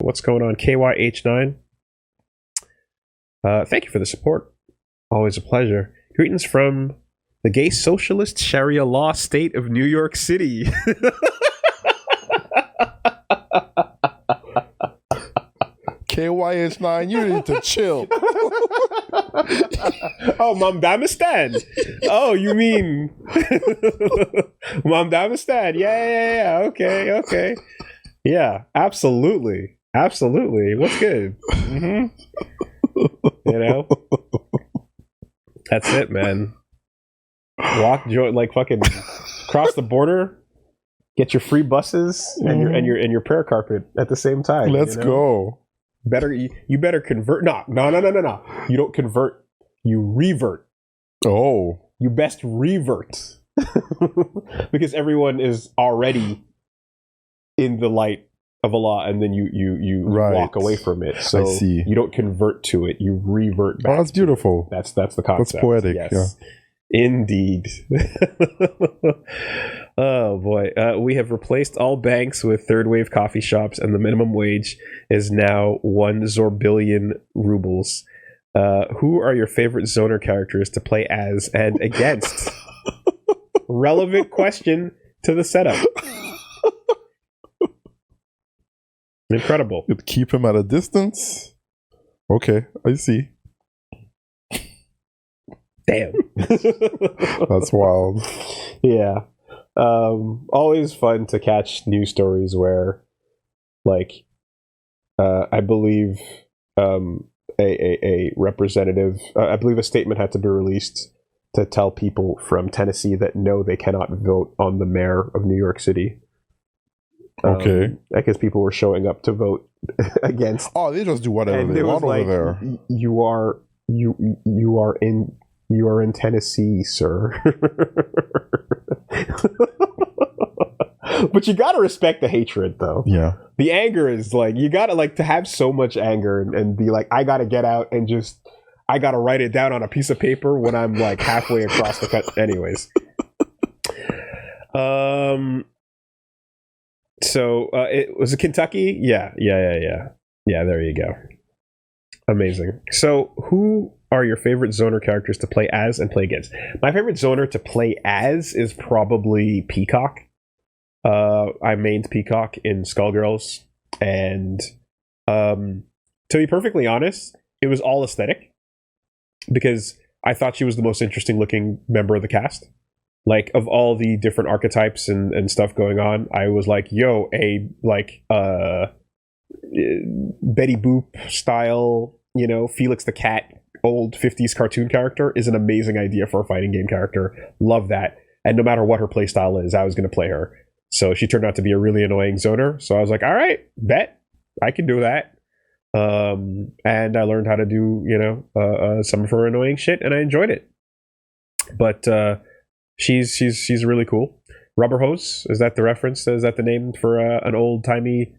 What's going on, KYH9? Thank you for the support. Always a pleasure. Greetings from the gay socialist Sharia law state of New York City. KYH9, you need to chill. Oh, Mom Damistan. Oh, you mean Mom Damistan? Yeah. Okay. Yeah, absolutely. What's good? You know, that's it, man. Like fucking cross the border, get your free buses and your prayer carpet at the same time. Let's go. You better convert. No. You don't convert. You revert. Oh, You best revert because everyone is already in the light of Allah, and then you Right. walk away from it. So I see. you don't convert to it. You revert back. Oh, that's beautiful. That's the concept. That's poetic. Yes. Yeah. Indeed. Oh boy. We have replaced all banks with third wave coffee shops, and the minimum wage is now 1 zorbillion rubles. Who are your favorite Zoner characters to play as and against? Relevant question to the setup. Incredible. You'd keep him at a distance. Okay, I see. Damn. That's wild. Yeah. Always fun to catch news stories where, like, I believe a representative, I believe a statement had to be released to tell people from Tennessee that no, they cannot vote on the mayor of New York City. Okay. Because people were showing up to vote against. Oh, they just do whatever And they it was want like, over there. you are in Tennessee, sir. But you gotta respect the hatred, though. Yeah. The anger is like, you gotta like to have so much anger and be like, I gotta get out and just, I gotta write it down on a piece of paper when I'm like halfway across the cut. Anyways. So it was it Kentucky? Yeah. Yeah, there you go. Amazing. So who are your favorite Zoner characters to play as and play against? My favorite Zoner to play as is probably Peacock. I mained Peacock in Skullgirls, and to be perfectly honest, it was all aesthetic because I thought she was the most interesting looking member of the cast. Like, of all the different archetypes and stuff going on, I was like, yo, a like Betty Boop style, Felix the Cat, old 50s cartoon character is an amazing idea for a fighting game character. Love that. And no matter what her playstyle is, I was going to play her. So she turned out to be a really annoying Zoner. So I was like, all right, bet I can do that. And I learned how to do, some of her annoying shit, and I enjoyed it. But she's really cool. Rubber Hose, is that the reference? Is that the name for an old timey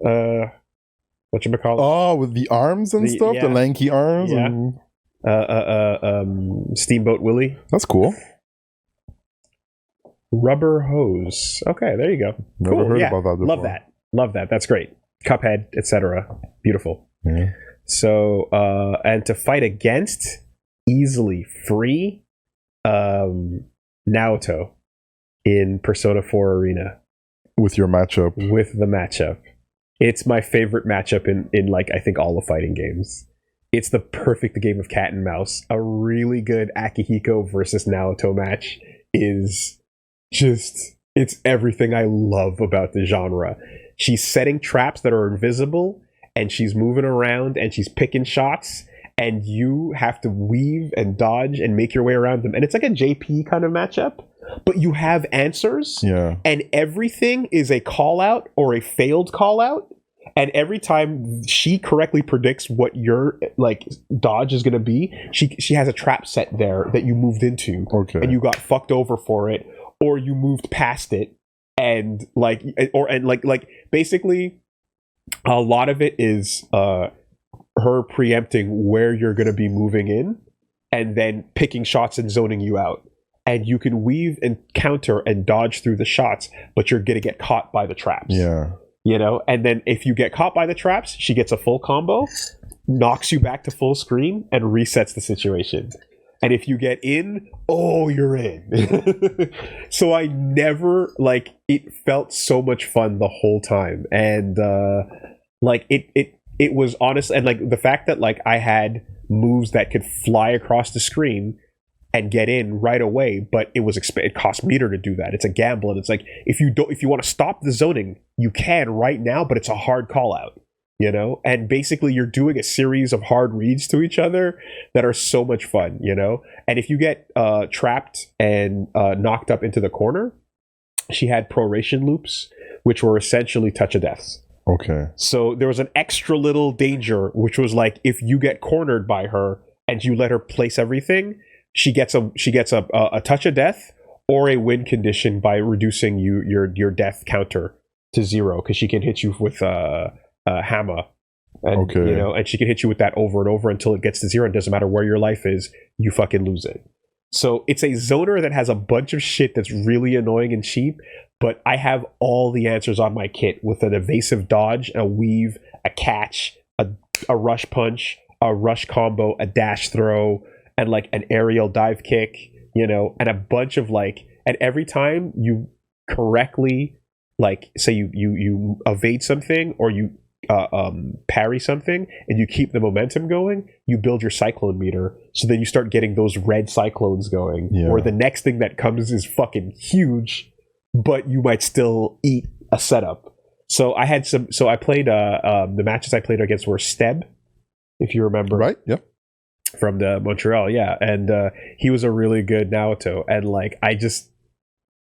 whatchamacallit? Oh, with the arms and stuff, yeah. the lanky arms. Yeah. And... Steamboat Willie. That's cool. Rubber Hose. Okay, there you go. Never heard about that before. Love that. That's great. Cuphead, etc. Beautiful. Yeah. So, and to fight against, easily free, Naoto in Persona 4 Arena. With your matchup. With the matchup. It's my favorite matchup in like, I think all the fighting games. It's the perfect game of cat and mouse. A really good Akihiko versus Naoto match is just, it's everything I love about the genre. She's setting traps that are invisible, and she's moving around, and she's picking shots, and you have to weave and dodge and make your way around them. And it's like a JP kind of matchup, but you have answers. Yeah. And everything is a call out or a failed call out. And every time she correctly predicts what your like dodge is going to be, she has a trap set there that you moved into. Okay. And you got fucked over for it, or you moved past it, and like basically a lot of it is her preempting where you're going to be moving in and then picking shots and zoning you out. And you can weave and counter and dodge through the shots, but you're going to get caught by the traps. Yeah. And then if you get caught by the traps, she gets a full combo, knocks you back to full screen, and resets the situation. And if you get in, you're in. So I never, it felt so much fun the whole time. And it was honest. And the fact that I had moves that could fly across the screen and get in right away, but it cost meter to do that. It's a gamble, and it's if you want to stop the zoning, you can right now, but it's a hard call out, And basically, you're doing a series of hard reads to each other that are so much fun, And if you get trapped and knocked up into the corner, she had proration loops, which were essentially touch of deaths. Okay. So there was an extra little danger, which was if you get cornered by her and you let her place everything, she gets a touch of death or a win condition by reducing your death counter to 0, because she can hit you with a hammer, and and she can hit you with that over and over until it gets to 0. It doesn't matter where your life is, you fucking lose it. So it's a zoner that has a bunch of shit that's really annoying and cheap, but I have all the answers on my kit with an evasive dodge, a weave, a catch, a rush punch, a rush combo, a dash throw, and an aerial dive kick, and a bunch of and every time you correctly, say you evade something or you parry something and you keep the momentum going, you build your cyclone meter, so then you start getting those red cyclones going, or the next thing that comes is fucking huge, but you might still eat a setup. So I played the matches I played against were Steb, if you remember, right? Yep. From the Montreal, and he was a really good Naoto, and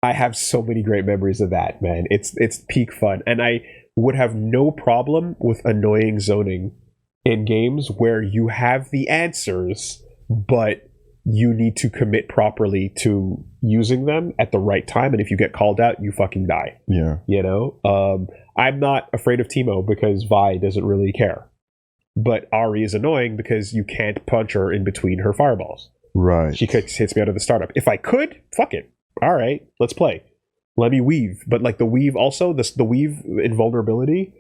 I have so many great memories of that, man. It's peak fun, and I would have no problem with annoying zoning in games where you have the answers, but you need to commit properly to using them at the right time, and if you get called out, you fucking die. Yeah. I'm not afraid of Teemo because Vi doesn't really care. But Ari is annoying because you can't punch her in between her fireballs. Right. She hits me out of the startup. If I could, fuck it. All right, let's play. Let me weave. But the weave also, the weave invulnerability,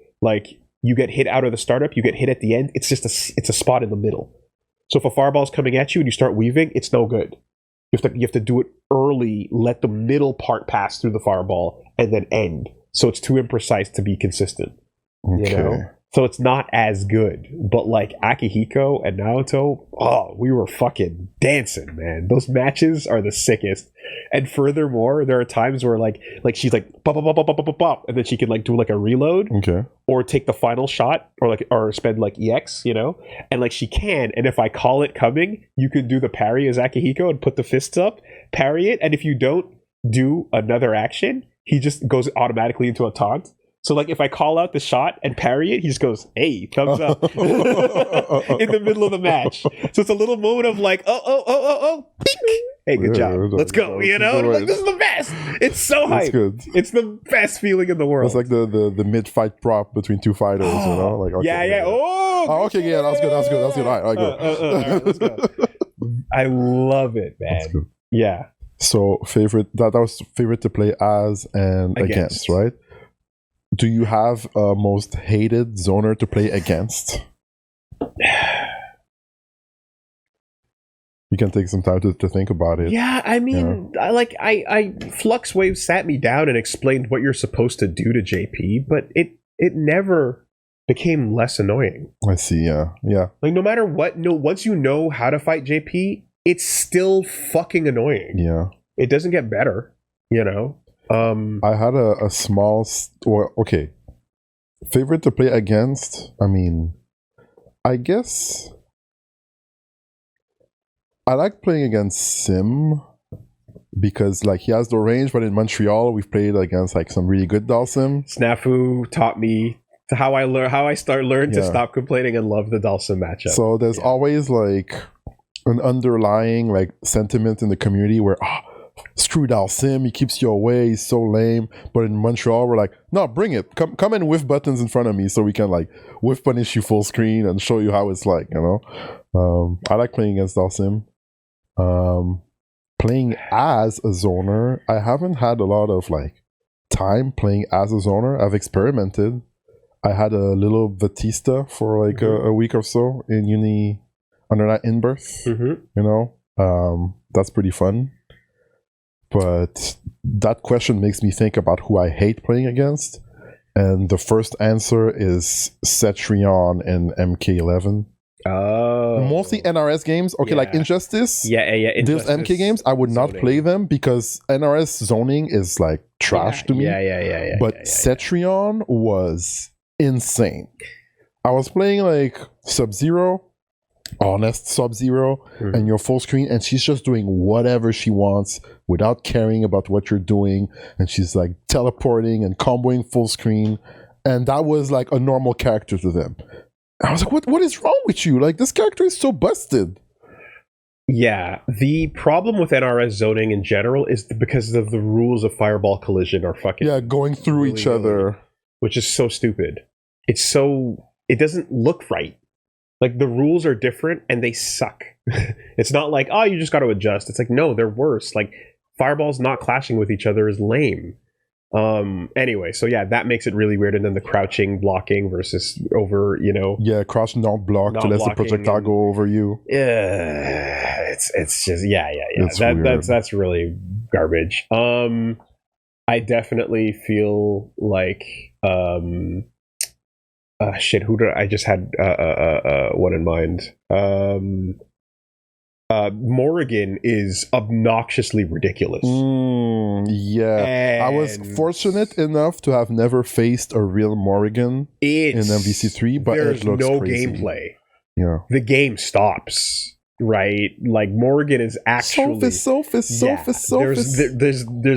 you get hit out of the startup, you get hit at the end. It's just it's a spot in the middle. So if a fireball's coming at you and you start weaving, it's no good. You have to do it early, let the middle part pass through the fireball, and then end. So it's too imprecise to be consistent. Okay. So it's not as good. But Akihiko and Naoto, we were fucking dancing, man. Those matches are the sickest. And furthermore, there are times where she's bop, bop, bop, bop, bop, bop, bop, and then she can do a reload. Okay. Or take the final shot, or spend EX, and she can. And if I call it coming, you can do the parry as Akihiko and put the fists up, parry it, and if you don't do another action, he just goes automatically into a taunt. So if I call out the shot and parry it, he just goes, "Hey, thumbs up," in the middle of the match. So it's a little moment of pink. Hey, good job. Let's go. This is the best. It's so hype. Good. It's the best feeling in the world. It's the mid-fight prop between two fighters, Okay, yeah. Okay, yeah, that's good. All right, good. Let's go. I love it, man. That's good. Yeah. So that was favorite to play as and against, right? Do you have a most hated zoner to play against? You can take some time to think about it. Yeah, I mean, I Flux Wave sat me down and explained what you're supposed to do to JP, but it never became less annoying. I see, yeah. No matter what, once you know how to fight JP, it's still fucking annoying. Yeah. It doesn't get better, I had a small... favorite to play against? I mean, I guess... I like playing against Sim because he has the range, but in Montreal we've played against some really good Dalsim. Snafu taught me how I learned to stop complaining and love the Dalsim matchup. So there's always an underlying sentiment in the community where screw Dalsim, he keeps you away, he's so lame. But in Montreal we're no, bring it, come and whiff buttons in front of me so we can whiff punish you full screen and show you how it's I like playing against Dalsim. Playing as a zoner, I haven't had a lot of time playing as a zoner. I've experimented, I had a little Batista for like a week or so in uni under that in birth. Mm-hmm. You know, that's pretty fun. But that question makes me think about who I hate playing against. And the first answer is Cetrion and MK11. Oh. Mostly NRS games. Okay, like Injustice. Yeah. Those MK games, I would not play them because NRS zoning is like trash to me. Yeah. But Cetrion was insane. I was playing like Sub-Zero, honest Sub-Zero, and you're full screen, and she's just doing whatever she wants without caring about what you're doing, and she's like teleporting and comboing full screen, and that was like a normal character to them. I was like, what is wrong with you? Like, this character is so busted. Yeah, the problem with NRS zoning in general is because of the rules of fireball collision are fucking going through really each other, which is so stupid. It doesn't look right. Like, the rules are different and they suck. It's not like, oh, you just got to adjust. It's like, no, they're worse. Like, fireballs not clashing with each other is lame. Anyway, so yeah, that makes it really weird. And then the crouching blocking versus over, you know. Yeah, crouch not block to let the projectile go over you. Yeah, it's just that's really garbage. I definitely feel like shit, who did I just had one in mind? Morrigan is obnoxiously ridiculous. Yeah, I was fortunate enough to have never faced a real Morrigan in MVC3, but there's it looks no crazy. gameplay. Yeah, the game stops. Right, like Morrigan is actually There's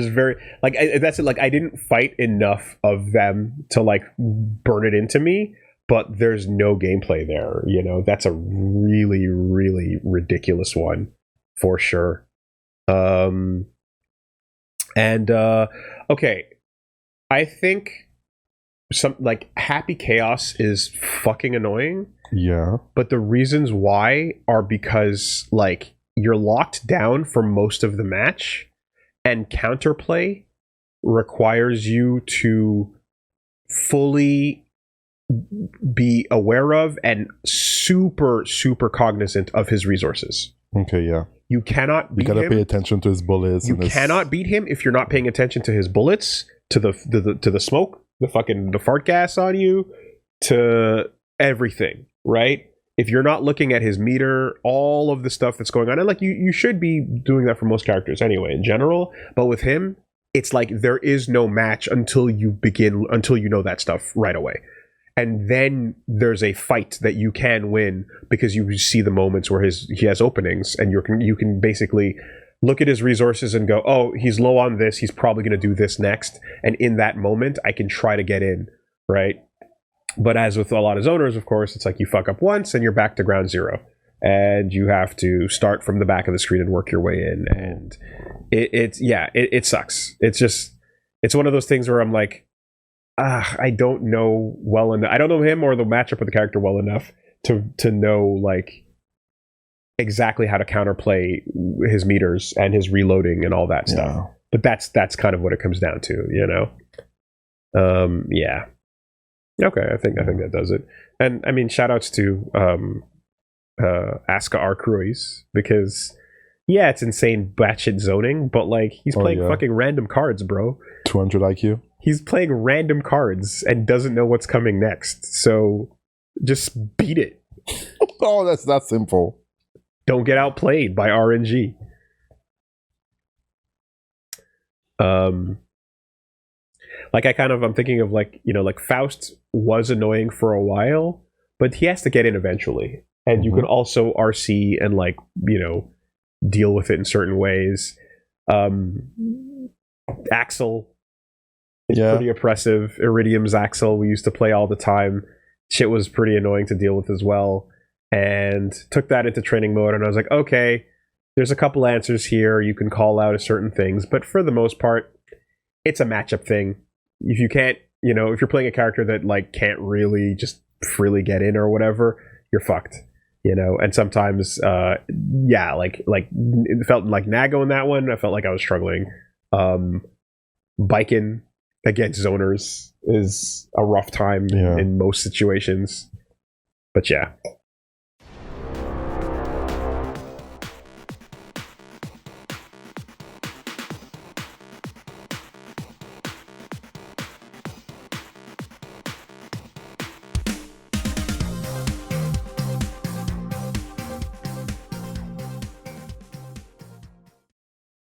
very like that's it. Like I didn't fight enough of them to like burn it into me, but there's no gameplay there. You know, that's a really, really ridiculous one for sure. Okay, I think some like Happy Chaos is fucking annoying. Yeah. But the reasons why are because like you're locked down for most of the match, and counterplay requires you to fully be aware of and super cognizant of his resources. Okay, yeah. You cannot beat him. You gotta pay attention to his bullets. You cannot beat him if you're not paying attention to his bullets, to the smoke, the fart gas on you, to everything, right? If you're not looking at his meter, all of the stuff that's going on, and like you should be doing that for most characters anyway in general, but with him, it's like there is no match until you know that stuff right away. And then there's a fight that you can win because you see the moments where he has openings, and you can basically look at his resources and go, oh, he's low on this, he's probably going to do this next, and in that moment I can try to get in, right? But as with a lot of zoners, of course, it's like you fuck up once and you're back to ground zero, and you have to start from the back of the screen and work your way in, and it sucks. It's one of those things where I'm like, I don't know well enough. I don't know him or the matchup of the character well enough to know like exactly how to counterplay his meters and his reloading and all that stuff. But that's kind of what it comes down to, you know. Yeah. Okay, I think that does it. And I mean, shout outs to Aska Arcruis, because yeah, it's insane batshit zoning, but like he's playing fucking random cards, bro. 200 IQ. He's playing random cards and doesn't know what's coming next. So just beat it. Oh, that's that simple. Don't get outplayed by RNG. Like I'm thinking of like, you know, like Faust was annoying for a while, but he has to get in eventually. And you can also RC and like, you know, deal with it in certain ways. Axel is pretty oppressive. Iridium's Axel we used to play all the time. Shit was pretty annoying to deal with as well. And took that into training mode, and I was like, okay, there's a couple answers here. You can call out certain things, but for the most part, it's a matchup thing. If you can't, you know, if you're playing a character that like can't really just freely get in or whatever, you're fucked, you know. And sometimes like it felt like Nago in that one. I felt like I was struggling. Biken against zoners is a rough time Yeah. in most situations. But yeah,